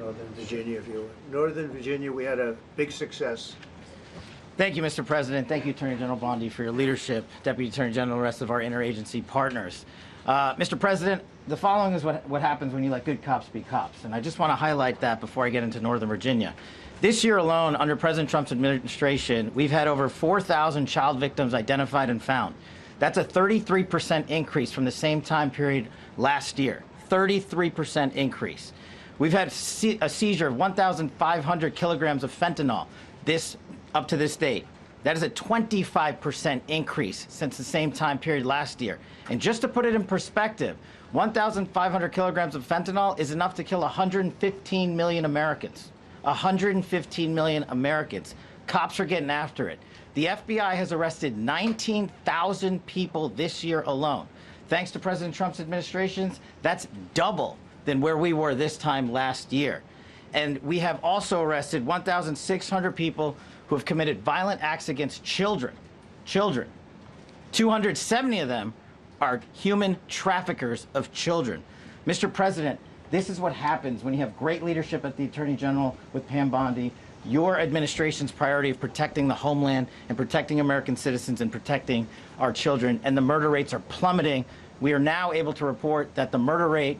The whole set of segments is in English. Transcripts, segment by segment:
Northern Virginia, if you will. Northern Virginia, we had a big success. Thank you, Mr. President. Thank you, Attorney General Bondi, for your leadership, Deputy Attorney General, and the rest of our interagency partners. Mr. President, the following is what happens when you let good cops be cops, and I just want to highlight that before I get into Northern Virginia. This year alone, under President Trump's administration, we've had over 4,000 child victims identified and found. That's a 33% increase from the same time period last year. 33% increase. We've had a seizure of 1,500 kilograms of fentanyl up to this date. That is a 25% increase since the same time period last year. And just to put it in perspective, 1,500 kilograms of fentanyl is enough to kill 115 million Americans. 115 million Americans. Cops are getting after it. The FBI has arrested 19,000 people this year alone. Thanks to President Trump's administrations, that's double than where we were this time last year. And we have also arrested 1,600 people who have committed violent acts against children. 270 of them are human traffickers of children. Mr. President, this is what happens when you have great leadership at the Attorney General with Pam Bondi, your administration's priority of protecting the homeland and protecting American citizens and protecting our children, and the murder rates are plummeting. We are now able to report that the murder rate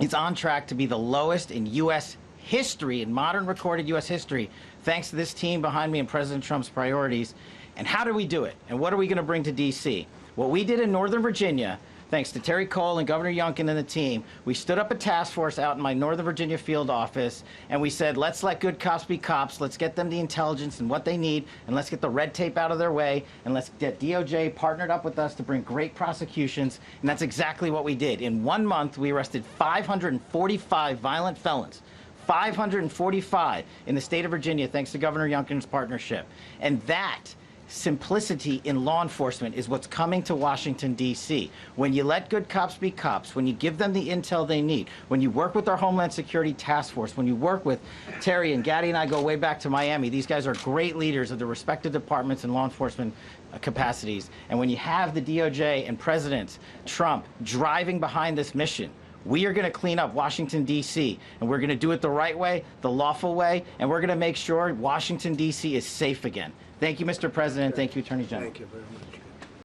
is on track to be the lowest in U.S. history, in modern recorded U.S. history, thanks to this team behind me and President Trump's priorities. And how do we do it? And what are we going to bring to D.C.? What we did in Northern Virginia, thanks to Terry Cole and Governor Youngkin and the team, we stood up a task force out in my Northern Virginia field office, and we said, let's let good cops be cops, let's get them the intelligence and what they need, and let's get the red tape out of their way, and let's get DOJ partnered up with us to bring great prosecutions, and that's exactly what we did. In 1 month, we arrested 545 violent felons. 545 in the state of Virginia, thanks to Governor Youngkin's partnership. And that simplicity in law enforcement is what's coming to Washington, D.C. When you let good cops be cops, when you give them the intel they need, when you work with our Homeland Security Task Force, when you work with Terry and Gaddy and I go way back to Miami, these guys are great leaders of the respective departments and law enforcement capacities. And when you have the DOJ and President Trump driving behind this mission, we are going to clean up Washington, D.C., and we're going to do it the right way, the lawful way, and we're going to make sure Washington, D.C. is safe again. Thank you, Mr. President. Thank you, Attorney General. Thank you very much.